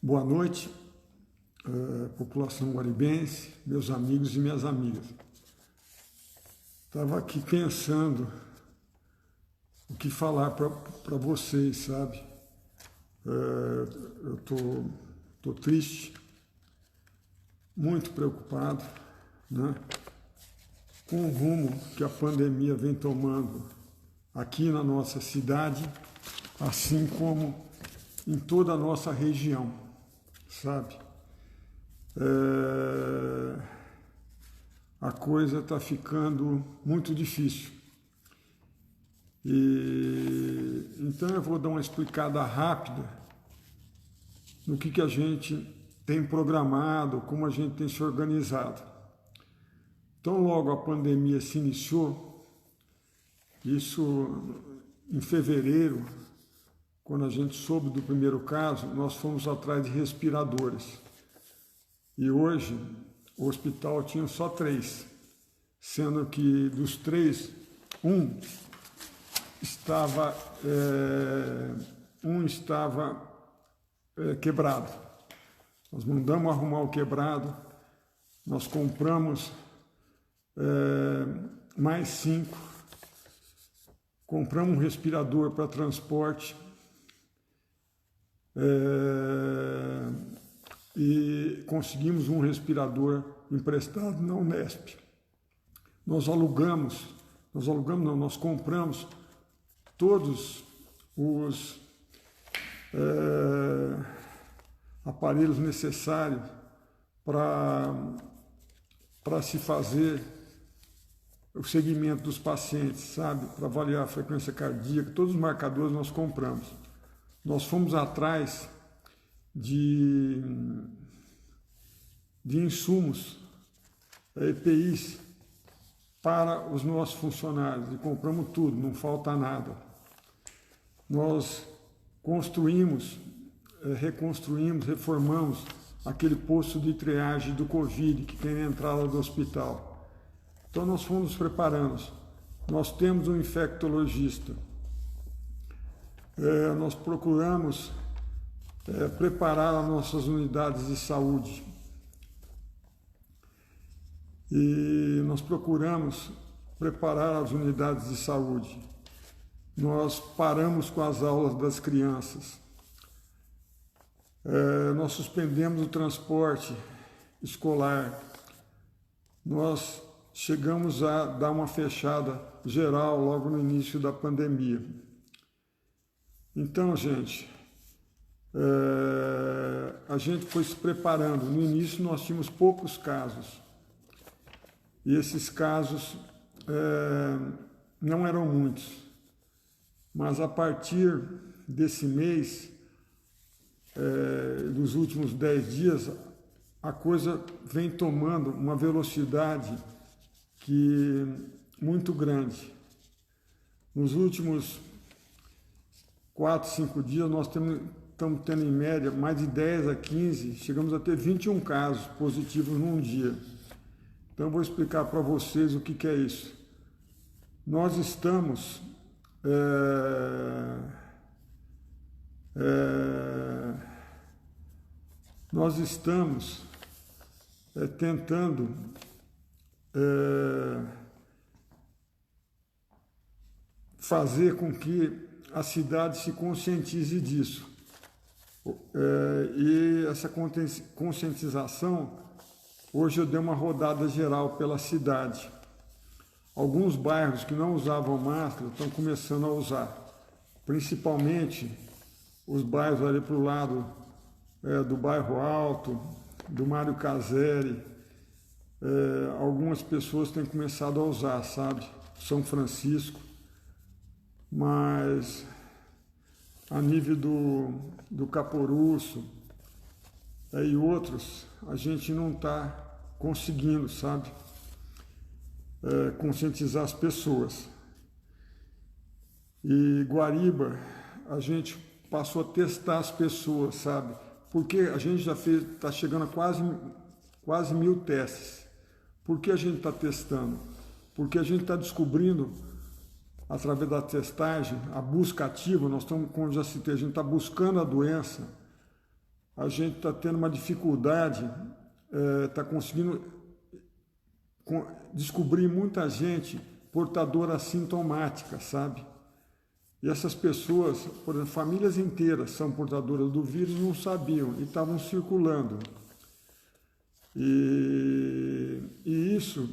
Boa noite, população guaribense, meus amigos e minhas amigas. Estava aqui pensando o que falar para vocês, sabe? Eu tô triste, muito preocupado, né? Com o rumo que a pandemia vem tomando aqui na nossa cidade, assim como em toda a nossa região, sabe? A coisa está ficando muito difícil. Então eu vou dar uma explicada rápida no que a gente tem programado, como a gente tem se organizado. Então, logo a pandemia se iniciou, isso em fevereiro, quando a gente soube do primeiro caso, nós fomos atrás de respiradores. E hoje o hospital tinha só 3, sendo que dos 3, um estava quebrado. Nós mandamos arrumar o quebrado, nós compramos mais 5, compramos um respirador para transporte e conseguimos um respirador emprestado na Unesp. Nós compramos todos os aparelhos necessários para se fazer o segmento dos pacientes, sabe? Para avaliar a frequência cardíaca, todos os marcadores nós compramos. Nós fomos atrás de insumos, EPIs, para os nossos funcionários, e compramos tudo, não falta nada. Nós construímos, reconstruímos, reformamos aquele posto de triagem do Covid que tem na entrada do hospital. Então nós fomos nos preparando. Nós temos um infectologista. Nós procuramos preparar as nossas unidades de saúde. E nós procuramos preparar as unidades de saúde. Nós paramos com as aulas das crianças. Nós suspendemos o transporte escolar. Nós chegamos a dar uma fechada geral logo no início da pandemia. Então, gente, a gente foi se preparando. No início nós tínhamos poucos casos. E esses casos não eram muitos. Mas a partir desse mês, dos últimos 10 dias, a coisa vem tomando uma velocidade muito grande. Nos últimos 4, 5 dias, nós estamos tendo em média mais de 10 a 15, chegamos a ter 21 casos positivos num dia. Então eu vou explicar para vocês o que é isso. Nós estamos tentando fazer com que a cidade se conscientize disso. E essa conscientização, hoje eu dei uma rodada geral pela cidade. Alguns bairros que não usavam máscara estão começando a usar, principalmente os bairros ali para o lado do Bairro Alto, do Mário Caseri. Algumas pessoas têm começado a usar, sabe? São Francisco, mas a nível do Caporuço e outros, a gente não está conseguindo, sabe? Conscientizar as pessoas. E Guariba, a gente passou a testar as pessoas, sabe? Porque a gente já está chegando a quase 1.000 testes. Por que a gente está testando? Porque a gente está descobrindo através da testagem, a busca ativa, nós estamos, como já citei, a gente está buscando a doença, a gente está tendo uma dificuldade, está conseguindo descobrir muita gente portadora assintomática, sabe? E essas pessoas, por exemplo, famílias inteiras são portadoras do vírus e não sabiam, e estavam circulando. E isso,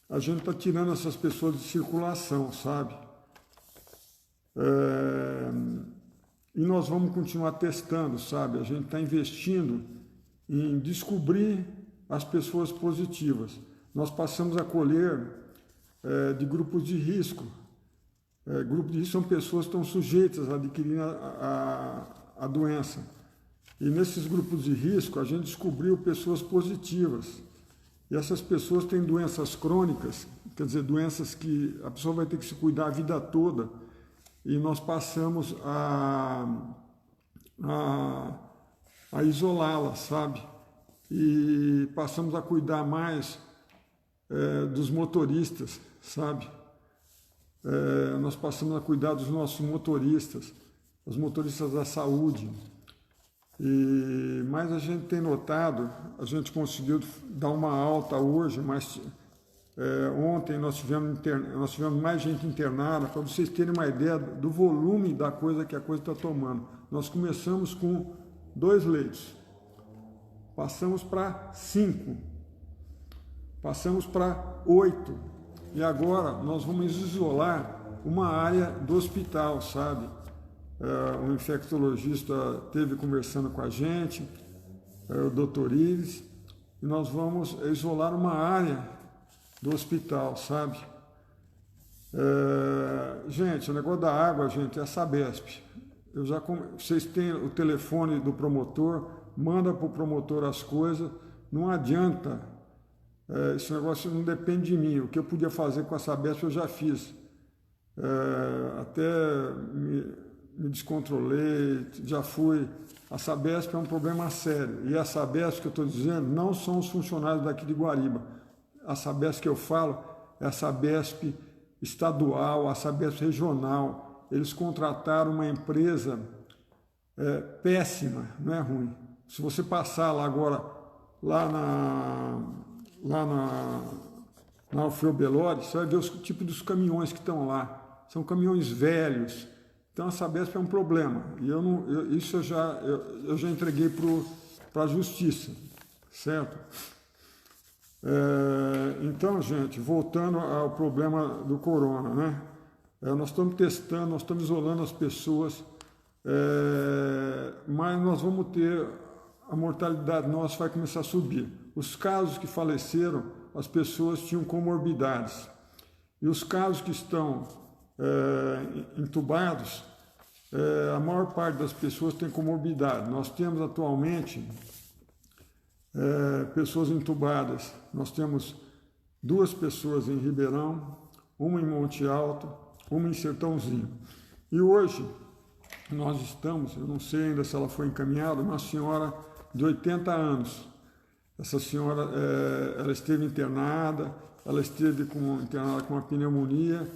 a gente está tirando essas pessoas de circulação, sabe? E nós vamos continuar testando, sabe? A gente está investindo em descobrir as pessoas positivas. Nós passamos a colher de grupos de risco. Grupos de risco são pessoas que estão sujeitas a adquirir a doença. E nesses grupos de risco, a gente descobriu pessoas positivas. E essas pessoas têm doenças crônicas, quer dizer, doenças que a pessoa vai ter que se cuidar a vida toda. E nós passamos a isolá-las, sabe? E passamos a cuidar mais dos motoristas, sabe? Nós passamos a cuidar dos nossos motoristas, os motoristas da saúde. Mas a gente tem notado, a gente conseguiu dar uma alta hoje, mas ontem nós tivemos mais gente internada, para vocês terem uma ideia do volume da coisa que a coisa está tomando. Nós começamos com 2 leitos, passamos para 5, passamos para 8, e agora nós vamos isolar uma área do hospital, sabe? O infectologista esteve conversando com a gente, o Dr. Ives, e nós vamos isolar uma área do hospital, sabe? Gente, o negócio da água, gente, é a Sabesp. Vocês têm o telefone do promotor, manda para o promotor as coisas, não adianta, esse negócio não depende de mim, o que eu podia fazer com a Sabesp eu já fiz. Até me descontrolei, já fui. A Sabesp é um problema sério, e a Sabesp que eu estou dizendo não são os funcionários daqui de Guariba. A Sabesp que eu falo é a Sabesp estadual, a Sabesp regional. Eles contrataram uma empresa péssima, não é ruim. Se você passar lá agora, lá na Alfredo Belori, você vai ver o tipo dos caminhões que estão lá. São caminhões velhos. Então a Sabesp é um problema. E isso eu já entreguei para a justiça, certo? Então, gente, voltando ao problema do corona, né? Nós estamos testando, nós estamos isolando as pessoas, mas nós vamos ter, a mortalidade nossa vai começar a subir. Os casos que faleceram, as pessoas tinham comorbidades. E os casos que estão entubados, a maior parte das pessoas tem comorbidade. Nós temos atualmente pessoas entubadas. Nós temos 2 pessoas em Ribeirão, uma em Monte Alto, uma em Sertãozinho. E hoje nós estamos, eu não sei ainda se ela foi encaminhada, uma senhora de 80 anos. Essa senhora, ela esteve internada, ela esteve internada com uma pneumonia,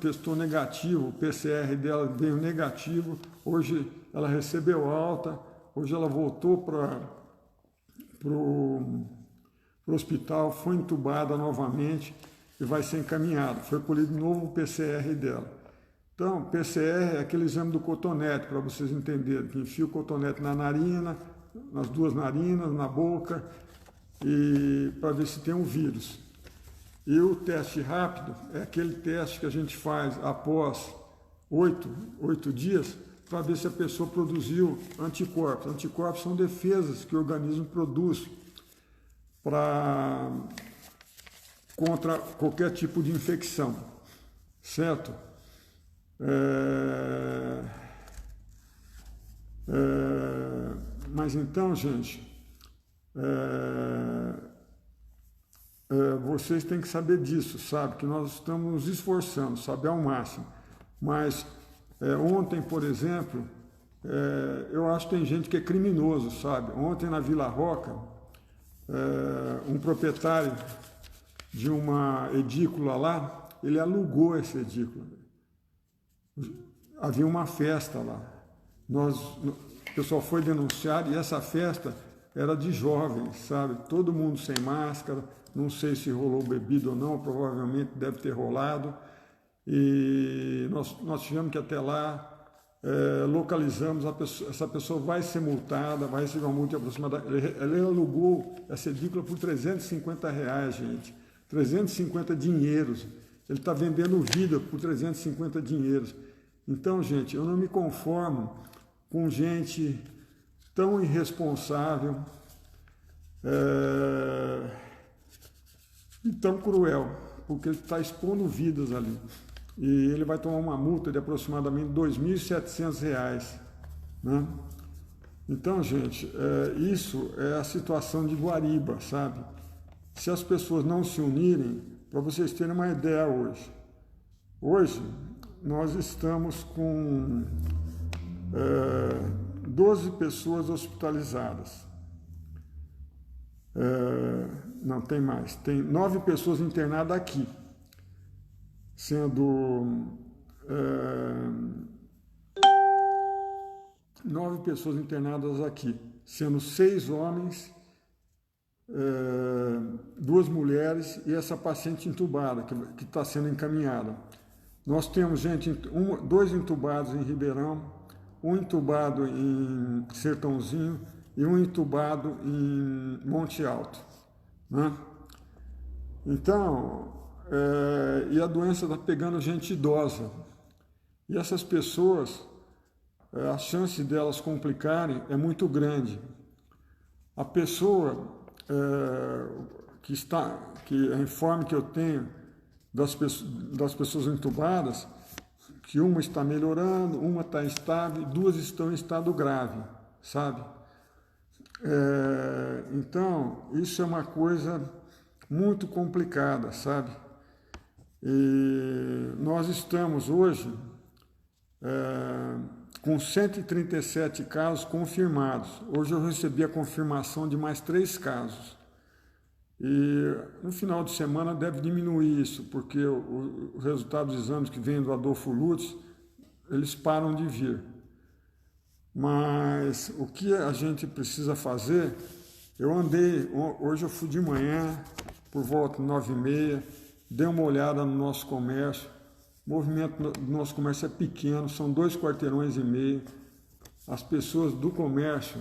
testou negativo, o PCR dela veio negativo, hoje ela recebeu alta, hoje ela voltou para o hospital, foi entubada novamente e vai ser encaminhada. Foi colhido de novo o PCR dela. Então, PCR é aquele exame do cotonete, para vocês entenderem, que enfia o cotonete na narina, nas 2 narinas, na boca, e para ver se tem um vírus. E o teste rápido é aquele teste que a gente faz após 8 dias, para ver se a pessoa produziu anticorpos. Anticorpos são defesas que o organismo produz contra qualquer tipo de infecção, certo? Mas então, gente, vocês têm que saber disso, sabe? Que nós estamos nos esforçando, sabe, ao máximo. Mas ontem, por exemplo, eu acho que tem gente que é criminoso, sabe? Ontem na Vila Roca, um proprietário de uma edícula lá ele alugou essa edícula. Havia uma festa lá. O pessoal foi denunciar e essa festa era de jovens, sabe? Todo mundo sem máscara, não sei se rolou bebida ou não, provavelmente deve ter rolado. E nós tivemos que ir até lá, localizamos a pessoa, essa pessoa vai ser multada, vai receber uma multa aproximada. Ele alugou essa edícula por R$350, gente. 350 dinheiros. Ele está vendendo vida por 350 dinheiros. Então, gente, eu não me conformo com gente tão irresponsável e tão cruel, porque ele está expondo vidas ali. E ele vai tomar uma multa de aproximadamente R$2.700, né? Então, gente, isso é a situação de Guariba, sabe? Se as pessoas não se unirem, para vocês terem uma ideia hoje nós estamos com 12 pessoas hospitalizadas. Não, tem mais. Tem 9 pessoas internadas aqui, sendo 9 pessoas internadas aqui, sendo 6 homens, 2 mulheres e essa paciente entubada que está sendo encaminhada. Nós temos 2 entubados em Ribeirão, 1 entubado em Sertãozinho e 1 entubado em Monte Alto, né? Então, e a doença está pegando gente idosa. E essas pessoas, a chance delas complicarem é muito grande. A pessoa que a informe que eu tenho das pessoas entubadas, que uma está melhorando, uma está estável, 2 estão em estado grave, sabe? Então, isso é uma coisa muito complicada, sabe? E nós estamos hoje com 137 casos confirmados. Hoje eu recebi a confirmação de mais 3 casos. E no final de semana deve diminuir isso, porque o resultado dos exames que vem do Adolfo Lutz, eles param de vir. Mas o que a gente precisa fazer, hoje eu fui de manhã, por volta de 9h30, dei uma olhada no nosso comércio. O movimento do nosso comércio é pequeno, são 2,5 quarteirões. As pessoas do comércio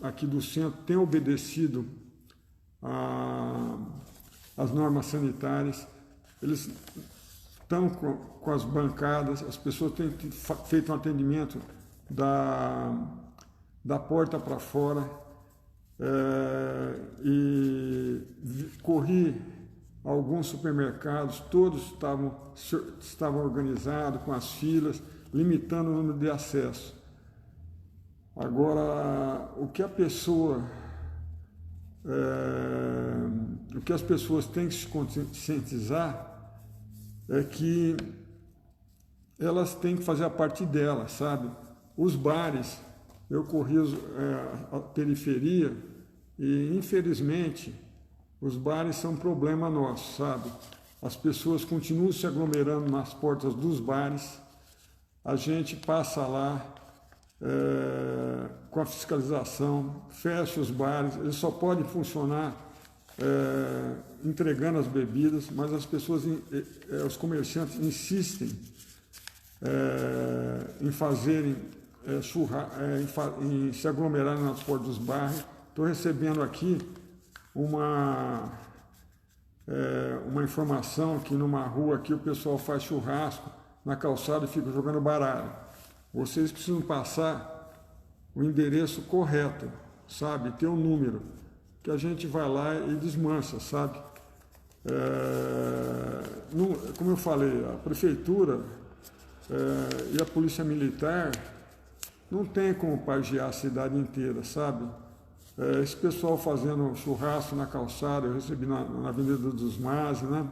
aqui do centro têm obedecido as normas sanitárias, eles estão com as bancadas, as pessoas têm feito um atendimento da porta para fora, e corri alguns supermercados, todos estavam organizados com as filas, limitando o número de acesso. Agora, o que as pessoas têm que se conscientizar é que elas têm que fazer a parte delas, sabe? Os bares, eu corri a periferia e, infelizmente, os bares são um problema nosso, sabe? As pessoas continuam se aglomerando nas portas dos bares, a gente passa lá com a fiscalização, fecha os bares, eles só podem funcionar entregando as bebidas, mas as pessoas, os comerciantes insistem em fazerem em se aglomerarem nas portas dos bares. Estou recebendo aqui uma informação que numa rua aqui o pessoal faz churrasco na calçada e fica jogando baralho. Vocês precisam passar o endereço correto, sabe? Ter um número, que a gente vai lá e desmancha, sabe? Como eu falei, a prefeitura e a polícia militar não tem como pagiar a cidade inteira, sabe? Esse pessoal fazendo churrasco na calçada, eu recebi na Avenida dos Mares, né?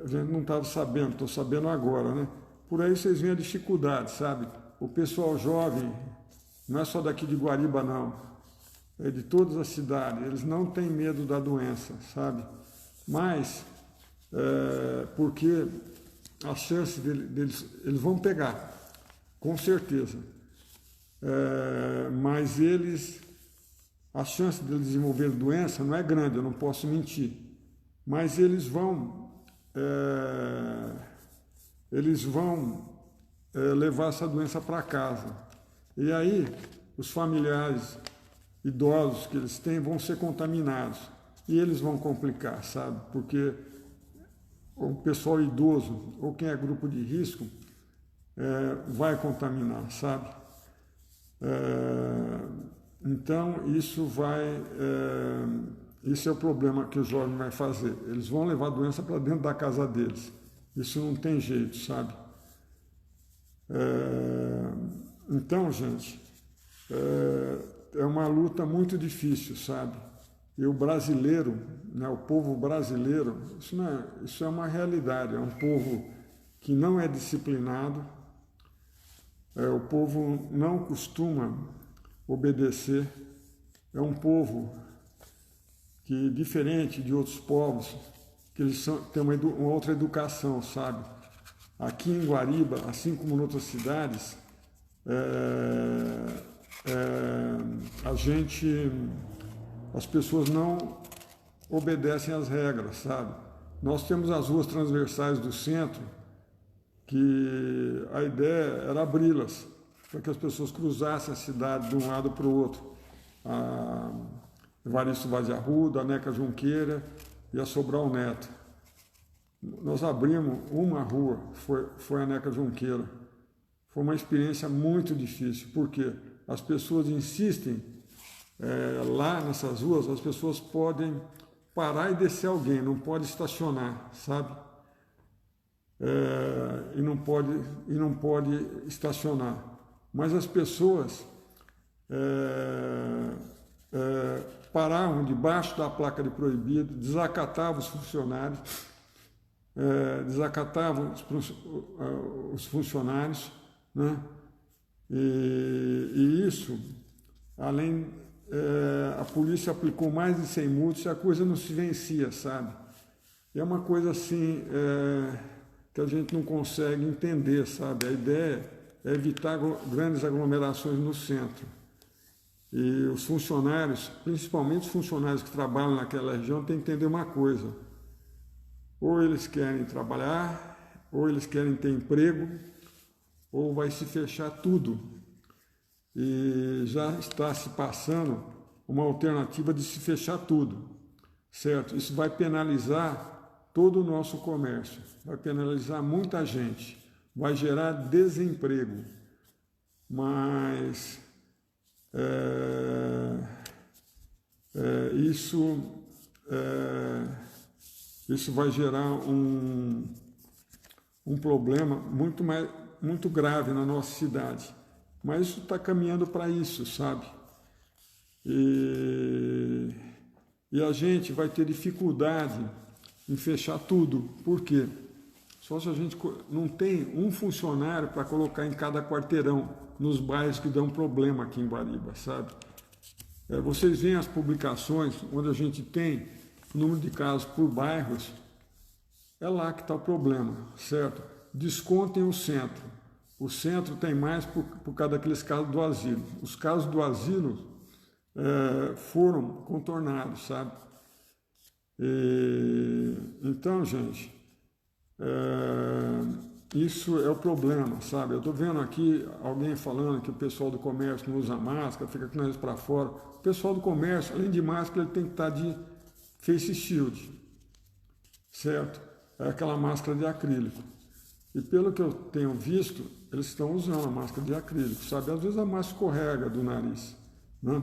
A gente não estava sabendo, estou sabendo agora, né? Por aí vocês veem a dificuldade, sabe? O pessoal jovem, não é só daqui de Guariba, não. de todas as cidades, eles não têm medo da doença, sabe? Mas, porque a chance deles, eles vão pegar, com certeza. Mas a chance deles desenvolverem doença não é grande, eu não posso mentir. Mas eles vão levar essa doença para casa. E aí, os familiares idosos que eles têm vão ser contaminados. E eles vão complicar, sabe? Porque o pessoal idoso, ou quem é grupo de risco, vai contaminar, sabe? Então, isso é o problema que o jovem vai fazer. Eles vão levar a doença para dentro da casa deles. Isso não tem jeito, sabe? Então, gente, é uma luta muito difícil, sabe? E o brasileiro, né, o povo brasileiro, isso é uma realidade, é um povo que não é disciplinado, o povo não costuma obedecer, é um povo que, diferente de outros povos, que eles têm uma outra educação, sabe? Aqui em Guariba, assim como em outras cidades, as pessoas não obedecem às regras, sabe? Nós temos as ruas transversais do centro, que a ideia era abri-las, para que as pessoas cruzassem a cidade de um lado para o outro. A Evaristo Vaz de Arruda, a Neca Junqueira e a Sobral Neto. Nós abrimos uma rua, foi a Neca Junqueira. Foi uma experiência muito difícil, porque as pessoas insistem, lá nessas ruas, as pessoas podem parar e descer alguém, não pode estacionar, sabe? E não pode estacionar. Mas as pessoas paravam debaixo da placa de proibido, desacatavam os funcionários, né? E isso, além, a polícia aplicou mais de 100 multas e a coisa não se vencia, sabe? É uma coisa assim que a gente não consegue entender, sabe? A ideia é evitar grandes aglomerações no centro. E os funcionários, principalmente os funcionários que trabalham naquela região, têm que entender uma coisa: ou eles querem trabalhar, ou eles querem ter emprego, ou vai se fechar tudo. E já está se passando uma alternativa de se fechar tudo, certo? Isso vai penalizar todo o nosso comércio, vai penalizar muita gente, vai gerar desemprego, mas isso vai gerar um problema muito grave na nossa cidade. Mas isso está caminhando para isso, sabe? E a gente vai ter dificuldade em fechar tudo. Por quê? Só se a gente não tem um funcionário para colocar em cada quarteirão, nos bairros que dão problema aqui em Guariba, sabe? Vocês veem as publicações onde a gente tem o número de casos por bairros, é lá que está o problema, certo? Descontem o centro. O centro tem mais por causa daqueles casos do asilo. Os casos do asilo foram contornados, sabe? Então, gente, isso é o problema, sabe? Eu estou vendo aqui alguém falando que o pessoal do comércio não usa máscara, fica com o nariz para fora. O pessoal do comércio, além de máscara, ele tem que estar de face shield, certo? É aquela máscara de acrílico. E pelo que eu tenho visto, eles estão usando a máscara de acrílico, sabe? Às vezes a máscara escorrega do nariz, né?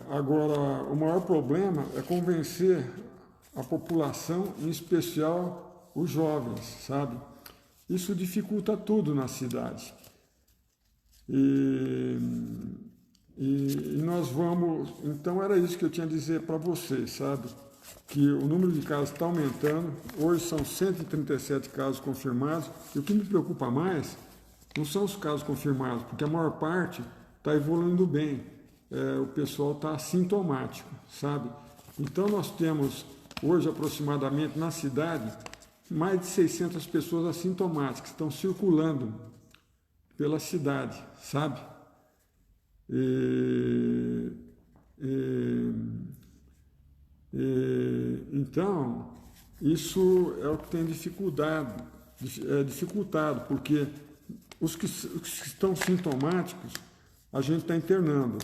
Agora, o maior problema é convencer a população, em especial os jovens, sabe? Isso dificulta tudo na cidade. E nós vamos... Então era isso que eu tinha a dizer para vocês, sabe? Que o número de casos está aumentando. Hoje são 137 casos confirmados. E o que me preocupa mais não são os casos confirmados, porque a maior parte está evoluindo bem. O pessoal está assintomático, sabe? Então nós temos hoje aproximadamente na cidade mais de 600 pessoas assintomáticas que estão circulando pela cidade, sabe? Então, isso é o que tem dificultado, porque os que estão sintomáticos, a gente está internando.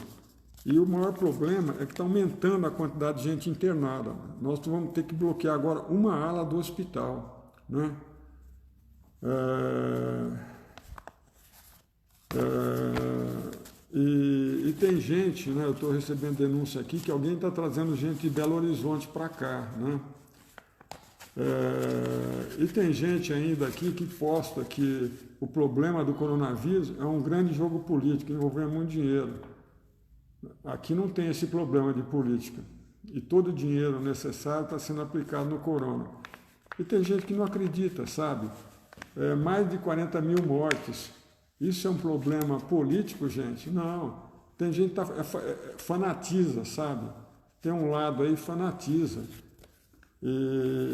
E o maior problema é que está aumentando a quantidade de gente internada. Nós vamos ter que bloquear agora uma ala do hospital, né? E tem gente, né? Eu estou recebendo denúncia aqui que alguém está trazendo gente de Belo Horizonte para cá, né? E tem gente ainda aqui que posta que o problema do coronavírus é um grande jogo político envolvendo muito dinheiro. Aqui não tem esse problema de política. E todo o dinheiro necessário está sendo aplicado no corona. E tem gente que não acredita, sabe? Mais de 40 mil mortes. Isso é um problema político, gente? Não. Tem gente que fanatiza, sabe? Tem um lado aí fanatiza.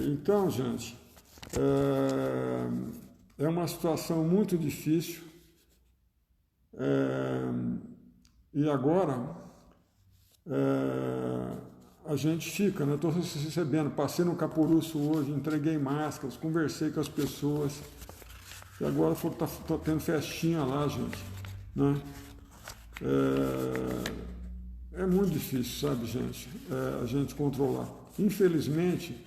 Então, gente, é uma situação muito difícil. E agora a gente fica, né? Estou recebendo, passei no Caporuço hoje, entreguei máscaras, conversei com as pessoas. E agora estou tendo festinha lá, gente, né? É muito difícil, sabe, gente, a gente controlar. Infelizmente,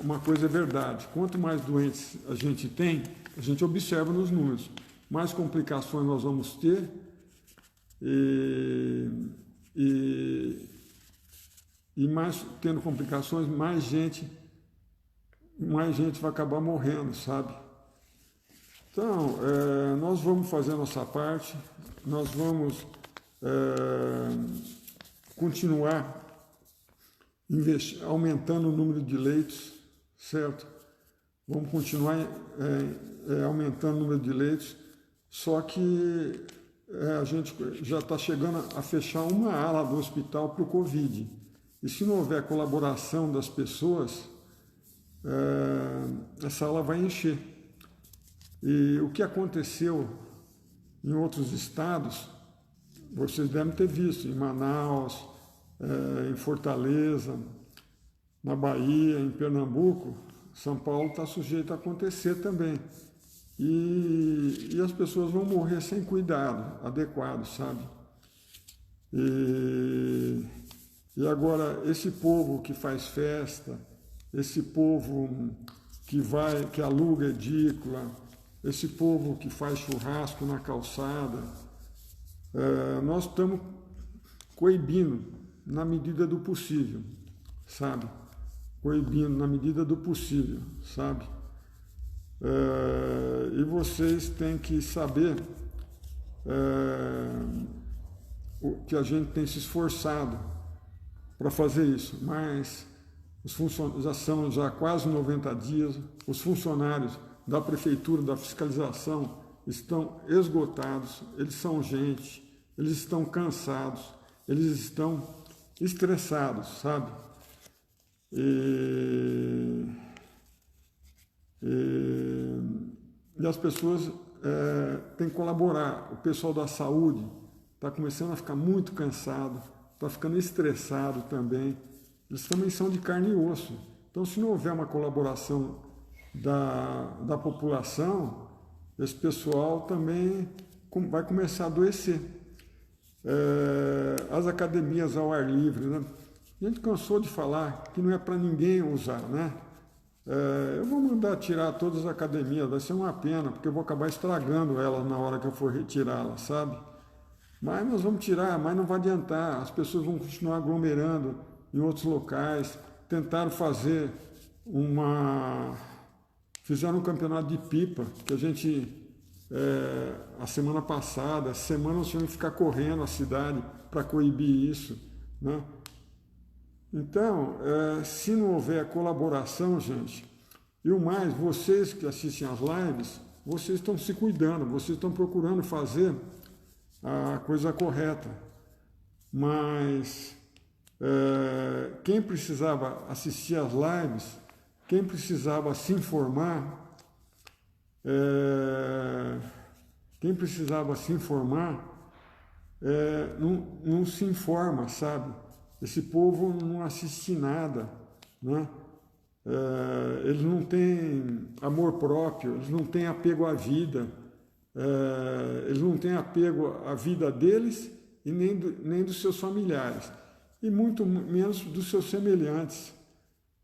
uma coisa é verdade, quanto mais doentes a gente tem, a gente observa nos números, mais complicações nós vamos ter e mais tendo complicações, mais gente vai acabar morrendo, sabe? Então, nós vamos fazer a nossa parte, nós vamos continuar aumentando o número de leitos, certo? Vamos continuar aumentando o número de leitos, só que a gente já está chegando a fechar uma ala do hospital para o Covid. E se não houver colaboração das pessoas, essa ala vai encher. E o que aconteceu em outros estados, vocês devem ter visto, em Manaus, em Fortaleza, na Bahia, em Pernambuco, São Paulo está sujeito a acontecer também. E as pessoas vão morrer sem cuidado adequado, sabe? E agora, esse povo que faz festa, esse povo que aluga edícula, esse povo que faz churrasco na calçada, nós estamos coibindo na medida do possível, sabe? Coibindo na medida do possível, sabe? E vocês têm que saber que a gente tem se esforçado para fazer isso, mas já são quase 90 dias, os funcionários da prefeitura, da fiscalização, estão esgotados, eles são gente, eles estão cansados, eles estão estressados, sabe? E as pessoas têm que colaborar. O pessoal da saúde está começando a ficar muito cansado, está ficando estressado também. Eles também são de carne e osso. Então, se não houver uma colaboração da população, esse pessoal também vai começar a adoecer. As academias ao ar livre, né? A gente cansou de falar que não é para ninguém usar, né? Eu vou mandar tirar todas as academias, vai ser uma pena, porque eu vou acabar estragando elas na hora que eu for retirá-las, sabe? Mas nós vamos tirar, mas não vai adiantar, as pessoas vão continuar aglomerando em outros locais. Tentaram fazer fizeram um campeonato de pipa, que a gente, a semana passada, essa semana nós tínhamos que ficar correndo a cidade para coibir isso, né? Então, se não houver colaboração, gente, e o mais, vocês que assistem às lives, vocês estão se cuidando, vocês estão procurando fazer a coisa correta. Mas quem precisava assistir às lives, quem precisava se informar, não se informa, sabe? Esse povo não assiste nada, né? Eles não têm amor próprio, eles não têm apego à vida, eles não têm apego à vida deles e nem dos seus familiares, e muito menos dos seus semelhantes.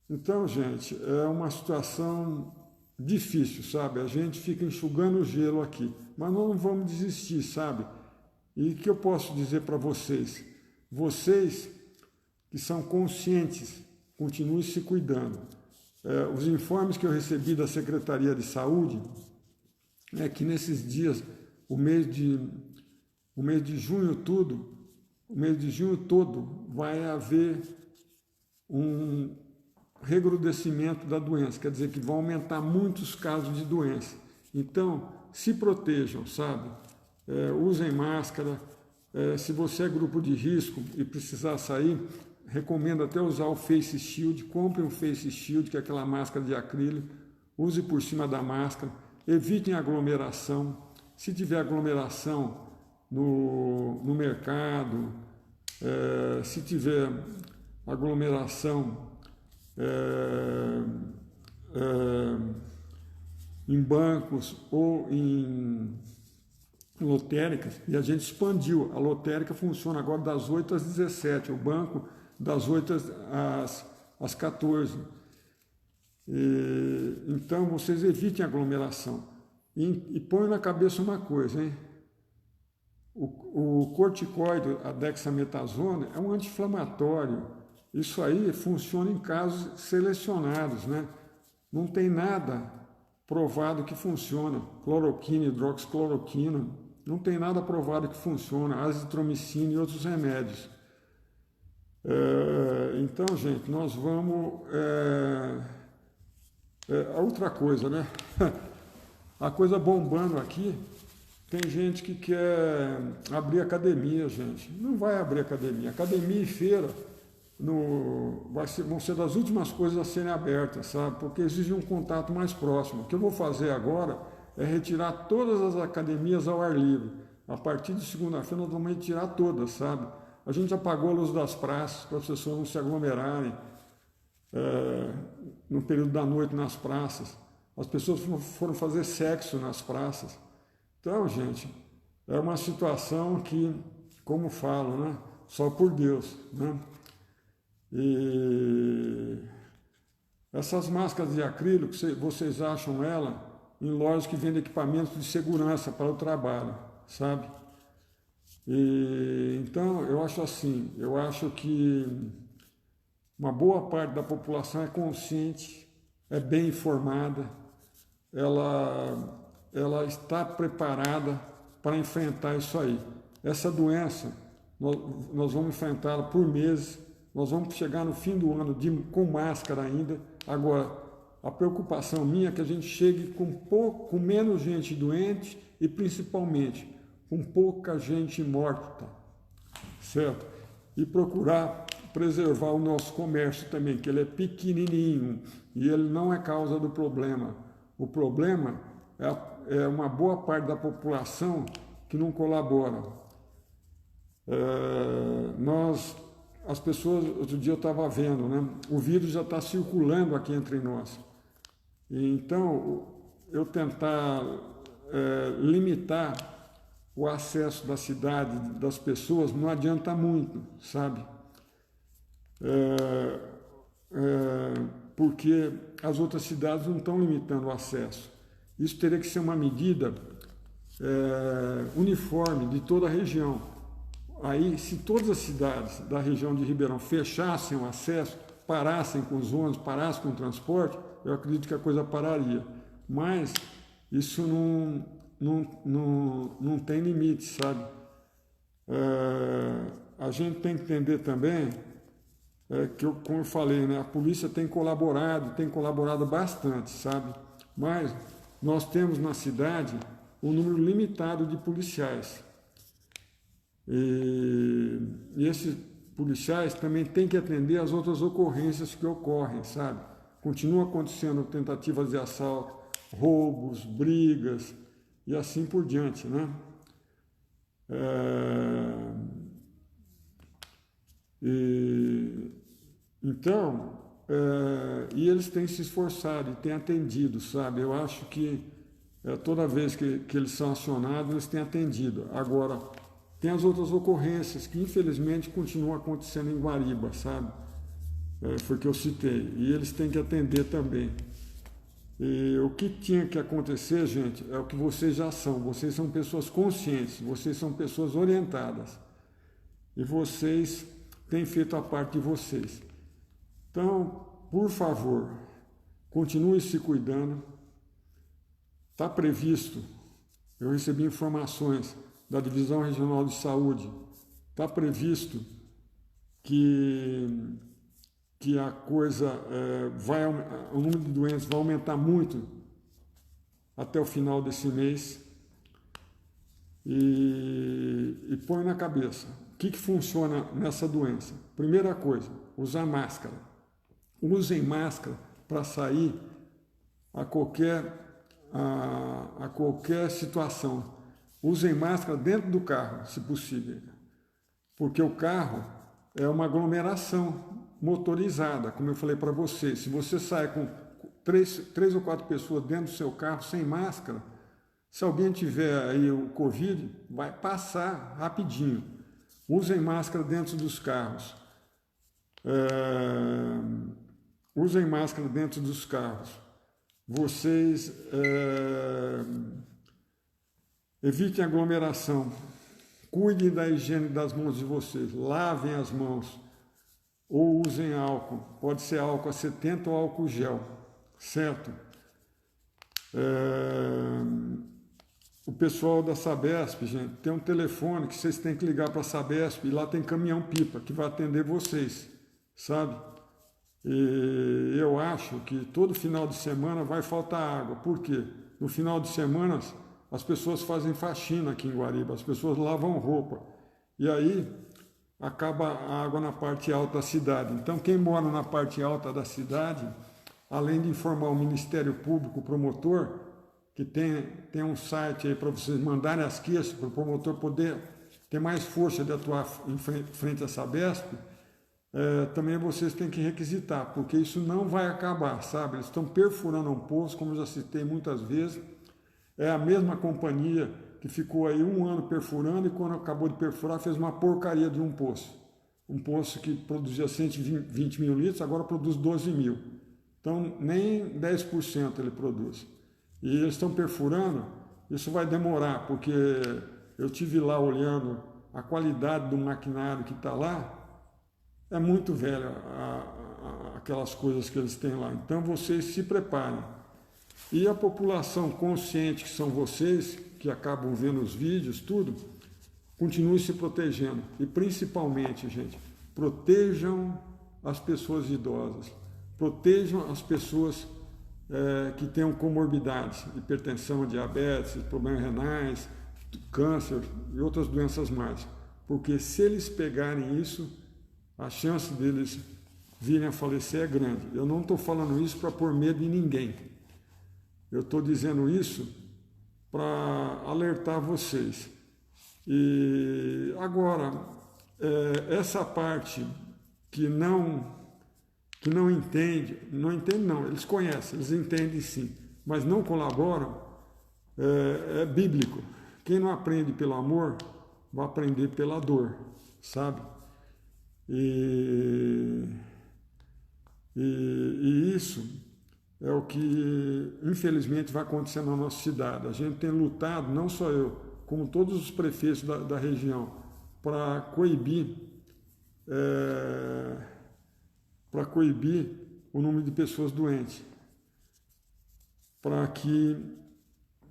Então, gente, é uma situação difícil, sabe? A gente fica enxugando o gelo aqui, mas nós não vamos desistir, sabe? E o que eu posso dizer para vocês? Vocês que são conscientes, continuem se cuidando. Os informes que eu recebi da Secretaria de Saúde é que nesses dias, o mês de junho todo, vai haver um recrudescimento da doença, quer dizer que vão aumentar muitos casos de doença. Então, se protejam, sabe? Usem máscara. Se você é grupo de risco e precisar sair, recomendo até usar o Face Shield. Compre um Face Shield, que é aquela máscara de acrílico, use por cima da máscara, evitem aglomeração. Se tiver aglomeração no mercado, se tiver aglomeração em bancos ou em lotéricas, e a gente expandiu. A lotérica funciona agora das 8 às 17, o banco das 8 às 14. Então, vocês evitem aglomeração. E põem na cabeça uma coisa, hein? O corticoide, a dexametasona, é um anti-inflamatório. Isso aí funciona em casos selecionados, né? Não tem nada provado que funciona. Cloroquina, hidroxicloroquina, não tem nada provado que funciona. Azitromicina e outros remédios. Então, gente, nós vamos... outra coisa, né? A coisa bombando aqui, tem gente que quer abrir academia, gente. Não vai abrir academia. Academia e feira vão ser das últimas coisas a serem abertas, sabe? Porque exige um contato mais próximo. O que eu vou fazer agora é retirar todas as academias ao ar livre. A partir de segunda-feira nós vamos retirar todas, sabe? A gente apagou a luz das praças para as pessoas não se aglomerarem no período da noite nas praças. As pessoas foram fazer sexo nas praças. Então, gente, é uma situação que, como falo, né? Só por Deus, né? E essas máscaras de acrílico, vocês acham ela em lojas que vendem equipamentos de segurança para o trabalho, sabe? Então, eu acho assim, eu acho que uma boa parte da população é consciente, é bem informada, ela está preparada para enfrentar isso aí. Essa doença, nós vamos enfrentá-la por meses, nós vamos chegar no fim do ano com máscara ainda. Agora, a preocupação minha é que a gente chegue com menos gente doente e, principalmente, com pouca gente morta, certo? E procurar preservar o nosso comércio também, que ele é pequenininho e ele não é causa do problema. O problema é uma boa parte da população que não colabora. As pessoas, outro dia eu estava vendo, né? O vírus já está circulando aqui entre nós. Então, eu tentar limitar o acesso da cidade, das pessoas, não adianta muito, sabe? Porque as outras cidades não estão limitando o acesso. Isso teria que ser uma medida uniforme de toda a região. Aí, se todas as cidades da região de Ribeirão fechassem o acesso, parassem com os ônibus, parassem com o transporte, eu acredito que a coisa pararia. Mas isso não tem limite, sabe? A gente tem que entender também que, como eu falei, né, a polícia tem colaborado bastante, sabe? Mas nós temos na cidade um número limitado de policiais. E esses policiais também têm que atender às outras ocorrências que ocorrem, sabe? Continua acontecendo tentativas de assalto, roubos, brigas e assim por diante, né? Então, e eles têm se esforçado e têm atendido, sabe? Eu acho que toda vez que eles são acionados, eles têm atendido. Agora, tem as outras ocorrências que infelizmente continuam acontecendo em Guariba, sabe? Foi o que eu citei. E eles têm que atender também. E o que tinha que acontecer, gente, é o que vocês já são. Vocês são pessoas conscientes, vocês são pessoas orientadas. E vocês têm feito a parte de vocês. Então, por favor, continue se cuidando. Está previsto, eu recebi informações da Divisão Regional de Saúde, está previsto que a coisa o número de doentes vai aumentar muito até o final desse mês. E põe na cabeça, o que funciona nessa doença? Primeira coisa, usar máscara. Usem máscara para sair a qualquer situação. Usem máscara dentro do carro, se possível, porque o carro é uma aglomeração motorizada, como eu falei para vocês. Se você sai com três ou quatro pessoas dentro do seu carro sem máscara, se alguém tiver aí o Covid, vai passar rapidinho. Usem máscara dentro dos carros. Usem máscara dentro dos carros. Vocês evitem aglomeração. Cuidem da higiene das mãos de vocês. Lavem as mãos. Ou usem álcool. Pode ser álcool a 70 ou álcool gel. Certo? O pessoal da Sabesp, gente, tem um telefone que vocês têm que ligar para a Sabesp e lá tem caminhão-pipa que vai atender vocês, sabe? E eu acho que todo final de semana vai faltar água. Por quê? No final de semana as pessoas fazem faxina aqui em Guariba, as pessoas lavam roupa. E aí acaba a água na parte alta da cidade. Então quem mora na parte alta da cidade, além de informar o Ministério Público, o promotor, que tem um site aí para vocês mandarem as queixas, para o promotor poder ter mais força de atuar em frente à Sabesp, também vocês têm que requisitar, porque isso não vai acabar, sabe? Eles estão perfurando um poço, como eu já citei muitas vezes, é a mesma companhia que ficou aí 1 ano perfurando e quando acabou de perfurar fez uma porcaria de um poço. Um poço que produzia 120 mil litros, agora produz 12 mil. Então nem 10% ele produz. E eles estão perfurando, isso vai demorar, porque eu tive lá olhando a qualidade do maquinário que está lá, é muito velho aquelas coisas que eles têm lá. Então vocês se preparem. E a população consciente que são vocês, que acabam vendo os vídeos, tudo, continue se protegendo. E principalmente, gente, protejam as pessoas idosas, protejam as pessoas que tenham comorbidades, hipertensão, diabetes, problemas renais, câncer e outras doenças mais. Porque se eles pegarem isso, a chance deles virem a falecer é grande. Eu não estou falando isso para pôr medo em ninguém. Eu estou dizendo isso para alertar vocês. E agora, essa parte que não entende, não, eles conhecem, eles entendem sim, mas não colaboram, é bíblico. Quem não aprende pelo amor, vai aprender pela dor, sabe? E isso é o que, infelizmente, vai acontecer na nossa cidade. A gente tem lutado, não só eu, como todos os prefeitos da região, para coibir o número de pessoas doentes, para que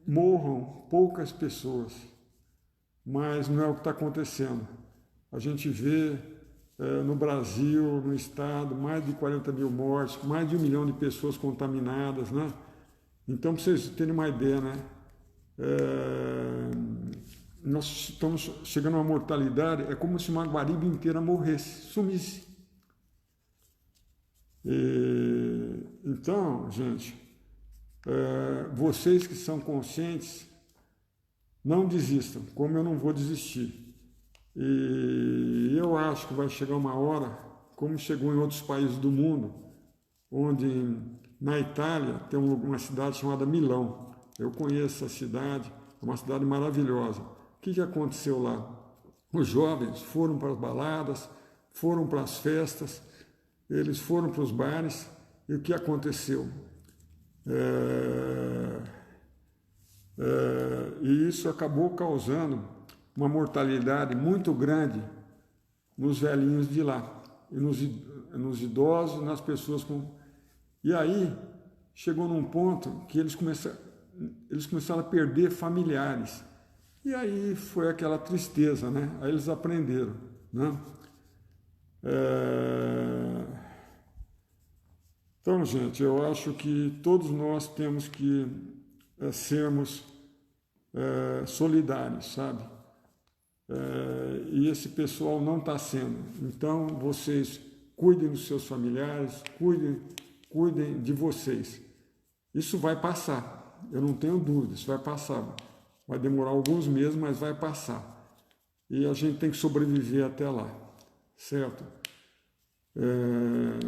morram poucas pessoas, mas não é o que está acontecendo. A gente vê no Brasil, no estado, mais de 40 mil mortes, mais de 1 milhão de pessoas contaminadas, né? Então, para vocês terem uma ideia, né? nós estamos chegando a uma mortalidade, é como se uma Guariba inteira morresse, sumisse. Então, gente, vocês que são conscientes, não desistam, como eu não vou desistir. E eu acho que vai chegar uma hora, como chegou em outros países do mundo, onde na Itália tem uma cidade chamada Milão. Eu conheço essa cidade, é uma cidade maravilhosa. O que aconteceu lá? Os jovens foram para as baladas, foram para as festas, eles foram para os bares, e o que aconteceu? E isso acabou causando uma mortalidade muito grande nos velhinhos de lá, e nos idosos, nas pessoas com... E aí, chegou num ponto que eles começaram a perder familiares. E aí foi aquela tristeza, né? Aí eles aprenderam, né? Então, gente, eu acho que todos nós temos que sermos solidários, sabe? E esse pessoal não está sendo. Então, vocês cuidem dos seus familiares, cuidem de vocês. Isso vai passar, eu não tenho dúvida, isso vai passar. Vai demorar alguns meses, mas vai passar. E a gente tem que sobreviver até lá, certo?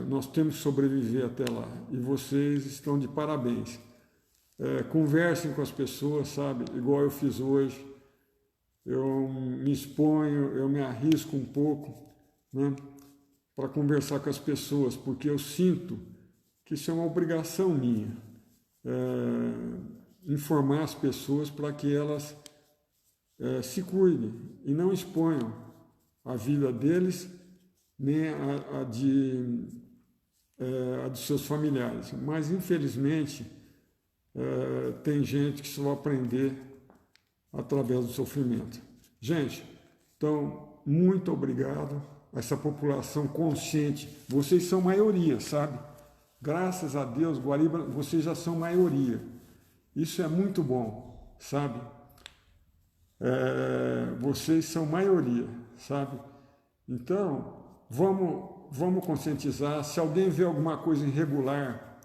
Nós temos que sobreviver até lá. E vocês estão de parabéns. Conversem com as pessoas, sabe? Igual eu fiz hoje. Eu me exponho, eu me arrisco um pouco, né? Para conversar com as pessoas, porque eu sinto que isso é uma obrigação minha. Informar as pessoas para que elas se cuidem e não exponham a vida deles nem a de seus familiares. Mas, infelizmente, tem gente que só vai aprender através do sofrimento. Gente, então, muito obrigado a essa população consciente. Vocês são maioria, sabe? Graças a Deus, Guariba, vocês já são maioria. Isso é muito bom, sabe? Vocês são maioria, sabe? Então, vamos conscientizar. Se alguém vê alguma coisa irregular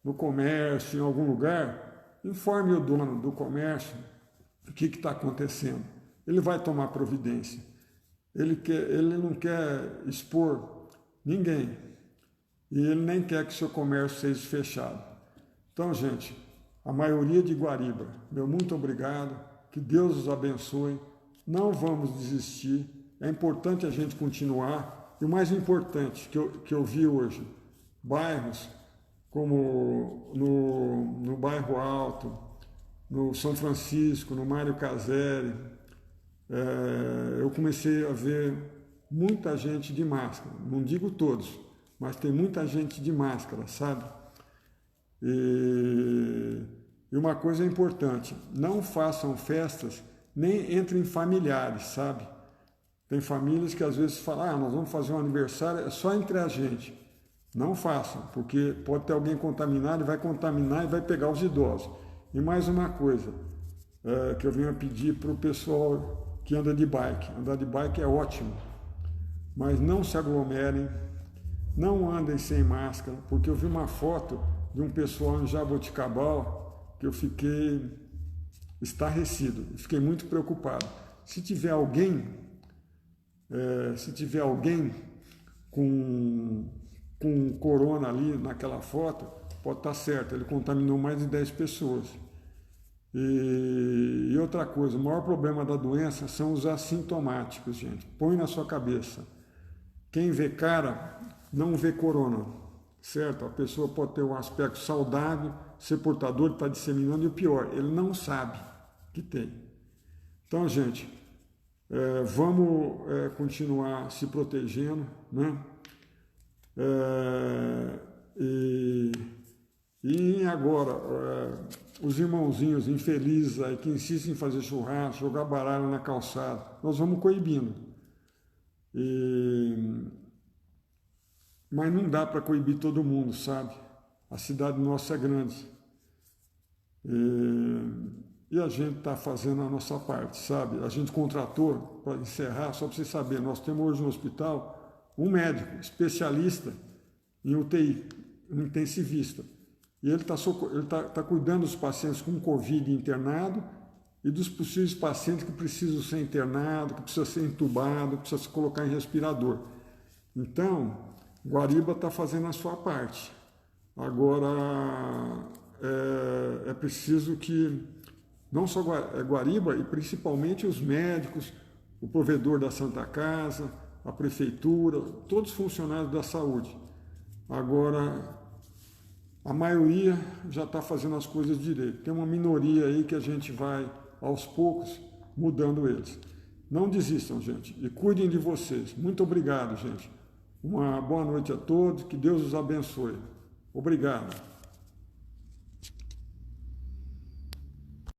no comércio, em algum lugar, informe o dono do comércio o que está acontecendo. Ele vai tomar providência. Ele não quer expor ninguém. E ele nem quer que seu comércio seja fechado. Então, gente, a maioria de Guariba, meu muito obrigado, que Deus os abençoe, não vamos desistir, é importante a gente continuar, e o mais importante que eu vi hoje, bairros como no Bairro Alto, no São Francisco, no Mário Caseri, eu comecei a ver muita gente de máscara, não digo todos, mas tem muita gente de máscara, sabe? E uma coisa importante, não façam festas, nem entrem familiares, sabe? Tem famílias que às vezes falam, nós vamos fazer um aniversário, é só entre a gente. Não façam, porque pode ter alguém contaminado e vai contaminar e vai pegar os idosos. E mais uma coisa que eu venho a pedir para o pessoal que anda de bike. Andar de bike é ótimo, mas não se aglomerem, não andem sem máscara, porque eu vi uma foto de um pessoal em Jaboticabal que eu fiquei estarrecido, fiquei muito preocupado. Se tiver alguém com corona ali naquela foto, pode estar certo, ele contaminou mais de 10 pessoas. E outra coisa, o maior problema da doença são os assintomáticos, gente. Põe na sua cabeça. Quem vê cara, não vê corona, certo? A pessoa pode ter um aspecto saudável, ser portador, está disseminando, e o pior, ele não sabe que tem. Então, gente, vamos continuar se protegendo, né? E agora, os irmãozinhos infelizes aí que insistem em fazer churrasco, jogar baralho na calçada, nós vamos coibindo. Mas não dá para coibir todo mundo, sabe? A cidade nossa é grande. e a gente está fazendo a nossa parte, sabe? A gente contratou, para encerrar, só para vocês saberem, nós temos hoje no hospital um médico especialista em UTI, um intensivista. E ele tá cuidando dos pacientes com Covid internado e dos possíveis pacientes que precisam ser internados, que precisam ser entubados, que precisam se colocar em respirador. Então, Guariba está fazendo a sua parte. Agora, é preciso que não só Guariba, e principalmente os médicos, o provedor da Santa Casa, a prefeitura, todos os funcionários da saúde. Agora, a maioria já está fazendo as coisas direito. Tem uma minoria aí que a gente vai, aos poucos, mudando eles. Não desistam, gente, e cuidem de vocês. Muito obrigado, gente. Uma boa noite a todos, que Deus os abençoe. Obrigado.